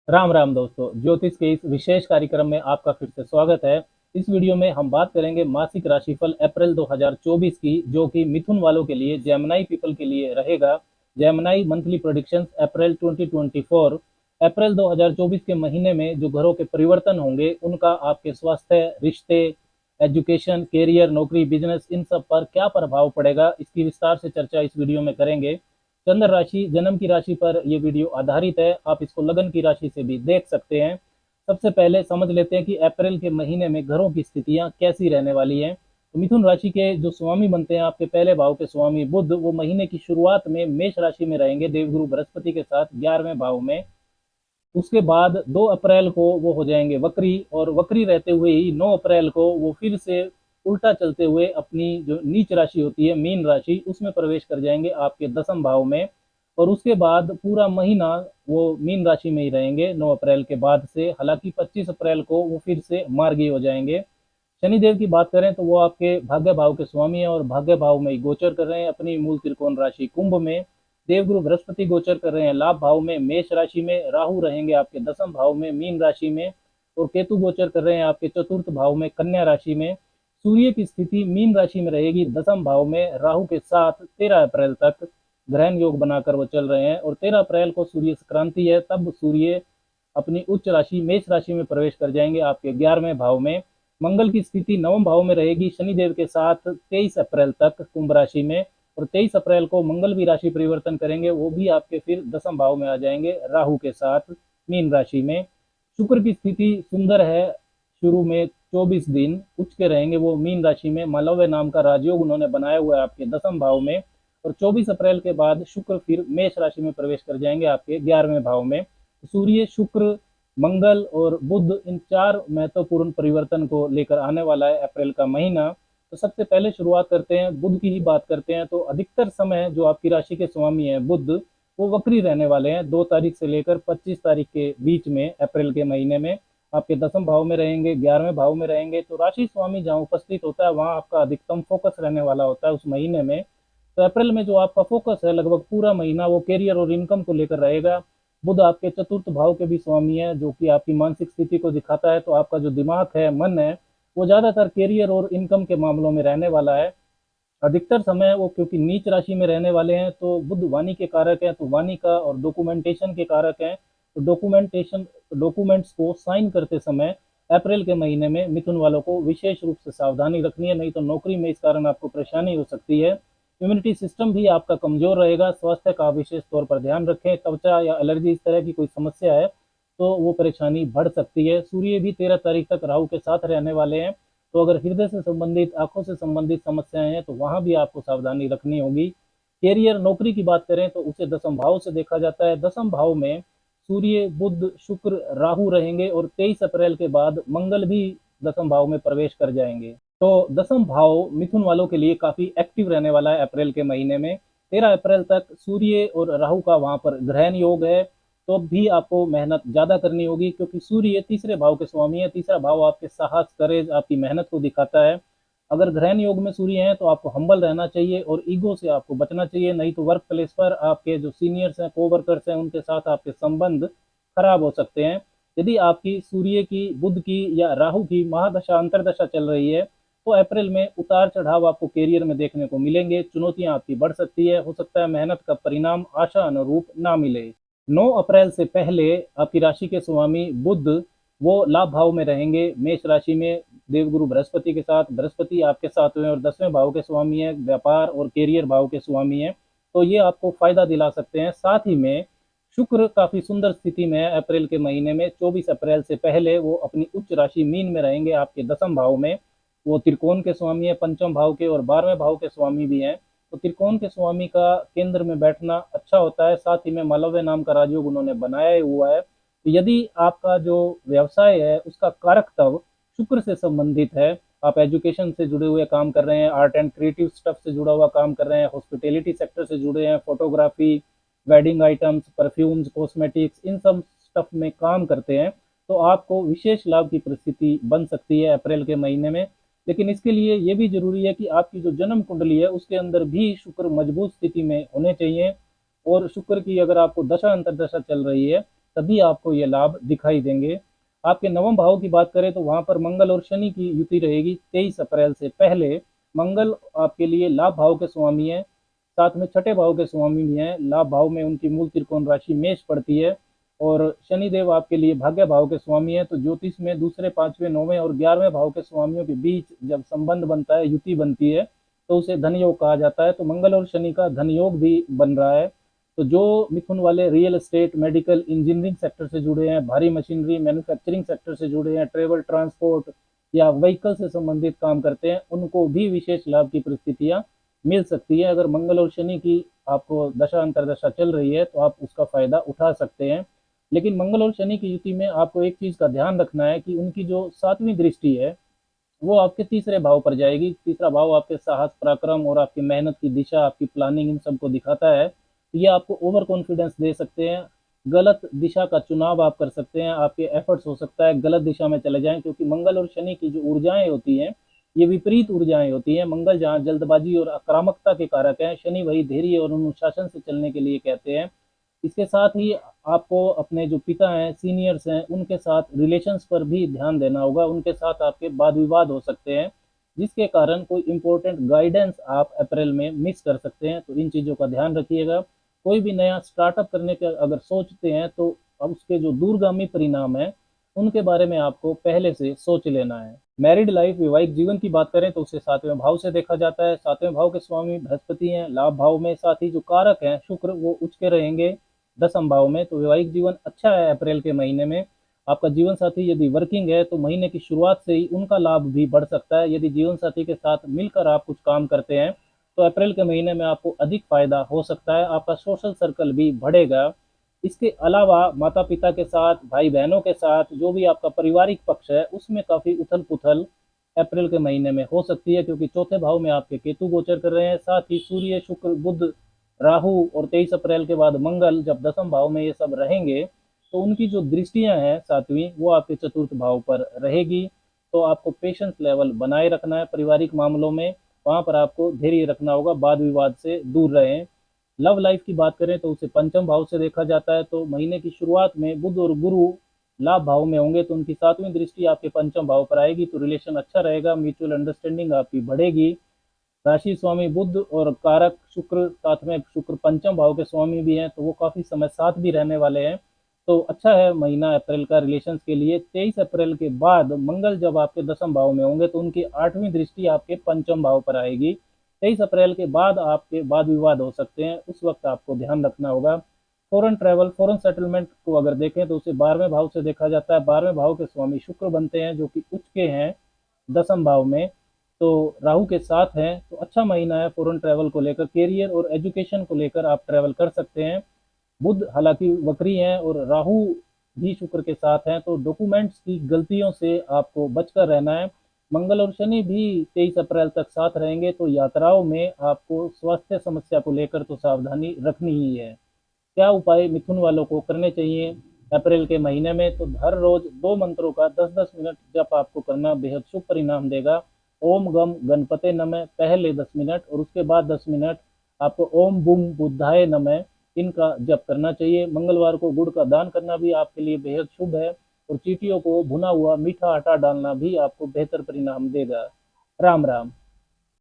राम राम दोस्तों, ज्योतिष के इस विशेष कार्यक्रम में आपका फिर से स्वागत है। इस वीडियो में हम बात करेंगे मासिक राशिफल अप्रैल 2024 की, जो कि मिथुन वालों के लिए, जेमिनाई पीपल के लिए रहेगा। जेमिनाई मंथली प्रेडिक्शंस अप्रैल 2024। अप्रैल 2024 के महीने में जो ग्रहों के परिवर्तन होंगे उनका आपके स्वास्थ्य, रिश्ते, एजुकेशन, कैरियर, नौकरी, बिजनेस, इन सब पर क्या प्रभाव पड़ेगा, इसकी विस्तार से चर्चा इस वीडियो में करेंगे। चंद्र राशि, जन्म की राशि पर यह वीडियो आधारित है। आप इसको लगन की राशि से भी देख सकते हैं। सबसे पहले समझ लेते हैं कि अप्रैल के महीने में ग्रहों की स्थितियां कैसी रहने वाली हैं। तो मिथुन राशि के जो स्वामी बनते हैं, आपके पहले भाव के स्वामी बुध, वो महीने की शुरुआत में मेष राशि में रहेंगे देवगुरु बृहस्पति के साथ 11वें भाव में। उसके बाद 2 अप्रैल को वो हो जाएंगे वक्री, और वक्री रहते हुए ही 9 अप्रैल को वो फिर से उल्टा चलते हुए अपनी जो नीच राशि होती है मीन राशि, उसमें प्रवेश कर जाएंगे आपके 10वें भाव में। और उसके बाद पूरा महीना वो मीन राशि में ही रहेंगे 9 अप्रैल के बाद से। हालांकि 25 अप्रैल को वो फिर से मार्गी हो जाएंगे। शनिदेव की बात करें तो वो आपके भाग्य भाव के स्वामी है और भाग्य भाव में ही गोचर कर रहे हैं अपनी मूल त्रिकोण राशि कुंभ में। देवगुरु बृहस्पति गोचर कर रहे हैं लाभ भाव में मेष राशि में। राहु रहेंगे आपके 10वें भाव में मीन राशि में। और केतु गोचर कर रहे हैं आपके चतुर्थ भाव में कन्या राशि में। सूर्य की स्थिति मीन राशि में रहेगी 10वें भाव में राहु के साथ 13 अप्रैल तक ग्रहण योग बनाकर वो चल रहे हैं। और 13 अप्रैल को सूर्य संक्रांति है, तब सूर्य अपनी उच्च राशि मेष राशि में प्रवेश कर जाएंगे आपके 11वें भाव में। मंगल की स्थिति 9वें भाव में रहेगी शनिदेव के साथ 23 अप्रैल तक कुंभ राशि में। और 23 अप्रैल को मंगल भी राशि परिवर्तन करेंगे, वो भी आपके फिर 10वें भाव में आ जाएंगे राहु के साथ मीन राशि में। शुक्र की स्थिति सुंदर है, शुरू में 24 दिन उच्च के रहेंगे वो मीन राशि में। मालव्य नाम का राजयोग उन्होंने बनाया हुआ है आपके 10वें भाव में। और 24 अप्रैल के बाद शुक्र फिर मेष राशि में प्रवेश कर जाएंगे आपके 11वें भाव में। सूर्य, शुक्र, मंगल और बुध, इन 4 महत्वपूर्ण परिवर्तन को लेकर आने वाला है अप्रैल का महीना। तो सबसे पहले शुरुआत करते हैं, बुध की ही बात करते हैं। तो अधिकतर समय जो आपकी राशि के स्वामी है बुध, वो वक्री रहने वाले हैं 2 तारीख से लेकर 25 तारीख के बीच में अप्रैल के महीने में। आपके 10वें भाव में रहेंगे, 11वें भाव में रहेंगे। तो राशि स्वामी जहाँ उपस्थित होता है वहाँ आपका अधिकतम फोकस रहने वाला होता है उस महीने में। तो अप्रैल में जो आपका फोकस है लगभग पूरा महीना वो कैरियर और इनकम को लेकर रहेगा। बुध आपके चतुर्थ भाव के भी स्वामी है, जो कि आपकी मानसिक स्थिति को दिखाता है। तो आपका जो दिमाग है, मन है, वो ज्यादातर कैरियर और इनकम के मामलों में रहने वाला है। अधिकतर समय वो, क्योंकि नीच राशि में रहने वाले हैं, तो बुध वाणी के कारक हैं, तो वाणी का और डॉक्यूमेंटेशन के कारक हैं। तो डॉक्यूमेंट्स को साइन करते समय अप्रैल के महीने में मिथुन वालों को विशेष रूप से सावधानी रखनी है, नहीं तो नौकरी में इस कारण आपको परेशानी हो सकती है। इम्यूनिटी सिस्टम भी आपका कमजोर रहेगा। स्वास्थ्य का विशेष तौर पर ध्यान रखें। त्वचा या एलर्जी इस तरह की कोई समस्या है तो वो परेशानी बढ़ सकती है। सूर्य भी 13 तारीख तक राहु के साथ रहने वाले हैं। तो अगर हृदय से संबंधित, आंखों से संबंधित समस्याएं हैं तो वहां भी आपको सावधानी रखनी होगी। कैरियर, नौकरी की बात करें तो उसे 10वें भाव से देखा जाता है। 10वें भाव में सूर्य, बुध, शुक्र, राहु रहेंगे। और 23 अप्रैल के बाद मंगल भी 10वें भाव में प्रवेश कर जाएंगे। तो 10वें भाव मिथुन वालों के लिए काफी एक्टिव रहने वाला है अप्रैल के महीने में। 13 अप्रैल तक सूर्य और राहु का वहां पर ग्रहण योग है। तो भी आपको मेहनत ज्यादा करनी होगी, क्योंकि सूर्य तीसरे भाव के स्वामी है। तीसरा भाव आपके साहस, करेज, आपकी मेहनत को दिखाता है। अगर ग्रहण योग में सूर्य है तो आपको हम्बल रहना चाहिए और ईगो से आपको बचना चाहिए, नहीं तो वर्क प्लेस पर आपके जो सीनियर्स हैं, कोवर्कर्स हैं, उनके साथ आपके संबंध खराब हो सकते हैं। यदि आपकी सूर्य की, बुध की या राहु की महादशा, अंतरदशा चल रही है, तो अप्रैल में उतार चढ़ाव आपको कैरियर में देखने को मिलेंगे। चुनौतियां आपकी बढ़ सकती है। हो सकता है मेहनत का परिणाम आशा अनुरूप ना मिले। 9 अप्रैल से पहले आपकी राशि के स्वामी बुध, वो लाभ भाव में रहेंगे मेष राशि में देवगुरु बृहस्पति के साथ। बृहस्पति आपके साथ हुए और 10वें भाव के स्वामी है, व्यापार और कैरियर भाव के स्वामी है। तो ये आपको फायदा दिला सकते हैं। साथ ही में शुक्र काफी सुंदर स्थिति में है अप्रैल के महीने में। 24 अप्रैल से पहले वो अपनी उच्च राशि मीन में रहेंगे आपके 10वें भाव में। वो त्रिकोण के स्वामी है, पंचम भाव के और 12वें भाव के स्वामी भी हैं। तो त्रिकोण के स्वामी का केंद्र में बैठना अच्छा होता है। साथ ही में मालव्य नाम का राजयोग उन्होंने बनाया हुआ है। तो यदि आपका जो व्यवसाय है उसका कारक तव शुक्र से संबंधित है, आप एजुकेशन से जुड़े हुए काम कर रहे हैं, आर्ट एंड क्रिएटिव स्टफ से जुड़ा हुआ काम कर रहे हैं, हॉस्पिटैलिटी सेक्टर से जुड़े हैं, photography, wedding items, perfumes, cosmetics, इन सब स्टफ में काम करते हैं, तो आपको विशेष लाभ की परिस्थिति बन सकती है अप्रैल के महीने में। लेकिन इसके लिए ये भी जरूरी है कि आपकी जो जन्म कुंडली है उसके अंदर भी शुक्र मजबूत स्थिति में होने चाहिए। और शुक्र की अगर आपको दशा अंतरदशा चल रही है तभी आपको ये लाभ दिखाई देंगे। आपके नवम भाव की बात करें तो वहां पर मंगल और शनि की युति रहेगी 23 अप्रैल से पहले। मंगल आपके लिए लाभ भाव के स्वामी है, साथ में छठे भाव के स्वामी भी हैं। लाभ भाव में उनकी मूल त्रिकोण राशि मेष पड़ती है और शनिदेव आपके लिए भाग्य भाव के स्वामी है। तो ज्योतिष में दूसरे, पांचवें, नौवें और 11वें भाव के स्वामियों के बीच जब संबंध बनता है, युति बनती है, तो उसे धन योग कहा जाता है। तो मंगल और शनि का धन योग भी बन रहा है। तो जो मिथुन वाले real estate, medical, engineering sector से जुड़े हैं, भारी मशीनरी, मैन्युफैक्चरिंग सेक्टर से जुड़े हैं, ट्रेवल, ट्रांसपोर्ट या व्हीकल से संबंधित काम करते हैं, उनको भी विशेष लाभ की परिस्थितियां मिल सकती है। अगर मंगल और शनि की आपको दशा अंतरदशा चल रही है तो आप उसका फायदा उठा सकते हैं। लेकिन मंगल और शनि की युति में आपको एक चीज का ध्यान रखना है कि उनकी जो सातवीं दृष्टि है वो आपके तीसरे भाव पर जाएगी। तीसरा भाव आपके साहस, पराक्रम और आपकी मेहनत की दिशा, आपकी प्लानिंग, इन सबको दिखाता है। तो ये आपको ओवर कॉन्फिडेंस दे सकते हैं, गलत दिशा का चुनाव आप कर सकते हैं, आपके एफर्ट्स हो सकता है गलत दिशा में चले जाएं, क्योंकि मंगल और शनि की जो ऊर्जाएं होती हैं ये विपरीत ऊर्जाएं होती हैं। मंगल जहाँ जल्दबाजी और आक्रामकता के कारक हैं, शनि वही धैर्य और अनुशासन से चलने के लिए कहते हैं। इसके साथ ही आपको अपने जो पिता हैं, सीनियर्स हैं, उनके साथ रिलेशंस पर भी ध्यान देना होगा। उनके साथ आपके वाद विवाद हो सकते हैं, जिसके कारण कोई इंपॉर्टेंट गाइडेंस आप अप्रैल में मिस कर सकते हैं। तो इन चीज़ों का ध्यान रखिएगा। कोई भी नया स्टार्टअप करने के अगर सोचते हैं तो अब उसके जो दूरगामी परिणाम है उनके बारे में आपको पहले से सोच लेना है। मैरिड लाइफ, वैवाहिक जीवन की बात करें तो उसे सातवें भाव से देखा जाता है। सातवें भाव के स्वामी बृहस्पति हैं लाभ भाव में, साथ ही जो कारक हैं शुक्र वो उच्च के रहेंगे दसम भाव में। तो वैवाहिक जीवन अच्छा है अप्रैल के महीने में। आपका जीवन साथी यदि वर्किंग है तो महीने की शुरुआत से ही उनका लाभ भी बढ़ सकता है। यदि जीवन साथी के साथ मिलकर आप कुछ काम करते हैं तो अप्रैल के महीने में आपको अधिक फायदा हो सकता है, आपका सोशल सर्कल भी बढ़ेगा। इसके अलावा माता पिता के साथ, भाई बहनों के साथ, जो भी आपका पारिवारिक पक्ष है उसमें काफी उथल पुथल अप्रैल के महीने में हो सकती है, क्योंकि चौथे भाव में आपके केतु गोचर कर रहे हैं। साथ ही सूर्य, शुक्र, बुध, राहु और 23 अप्रैल के बाद मंगल जब दसम भाव में ये सब रहेंगे तो उनकी जो दृष्टियां हैं सातवीं वो आपके चतुर्थ भाव पर रहेगी। तो आपको पेशेंस लेवल बनाए रखना है पारिवारिक मामलों में, वहां पर आपको धैर्य रखना होगा, वाद विवाद से दूर रहें। लव लाइफ की बात करें तो उसे पंचम भाव से देखा जाता है। तो महीने की शुरुआत में बुध और गुरु लाभ भाव में होंगे तो उनकी सातवीं दृष्टि आपके पंचम भाव पर आएगी, तो रिलेशन अच्छा रहेगा, म्यूचुअल अंडरस्टैंडिंग आपकी बढ़ेगी। राशि स्वामी बुध और कारक शुक्र, साथ में शुक्र पंचम भाव के स्वामी भी हैं तो वो काफी समय साथ भी रहने वाले हैं। तो अच्छा है महीना अप्रैल का रिलेशंस के लिए। 23 अप्रैल के बाद मंगल जब आपके दसम भाव में होंगे तो उनकी आठवीं दृष्टि आपके पंचम भाव पर आएगी। 23 अप्रैल के बाद आपके वाद विवाद हो सकते हैं, उस वक्त आपको ध्यान रखना होगा। फॉरेन ट्रैवल, फॉरेन सेटलमेंट को अगर देखें तो उसे 12वें भाव से देखा जाता है। 12वें भाव के स्वामी शुक्र बनते हैं जो कि उच्च के हैं दसम भाव में, तो राहु के साथ हैं। तो अच्छा महीना है फॉरेन ट्रैवल को लेकर, कैरियर और एजुकेशन को लेकर आप ट्रैवल कर सकते हैं। बुध हालांकि वक्री हैं और राहु भी शुक्र के साथ हैं, तो डॉक्यूमेंट्स की गलतियों से आपको बचकर रहना है। मंगल और शनि भी 23 अप्रैल तक साथ रहेंगे, तो यात्राओं में आपको स्वास्थ्य समस्या को लेकर तो सावधानी रखनी ही है। क्या उपाय मिथुन वालों को करने चाहिए अप्रैल के महीने में? तो हर रोज 2 मंत्रों का 10-10 मिनट जप आपको करना बेहद शुभ परिणाम देगा। ओम गम गणपते नमः पहले 10 मिनट और उसके बाद 10 मिनट आपको ओम बुम बुद्धाय नमः इनका जप करना चाहिए। मंगलवार को गुड़ का दान करना भी आपके लिए बेहद शुभ है और चींटियों को भुना हुआ मीठा आटा डालना भी आपको बेहतर परिणाम देगा। राम राम।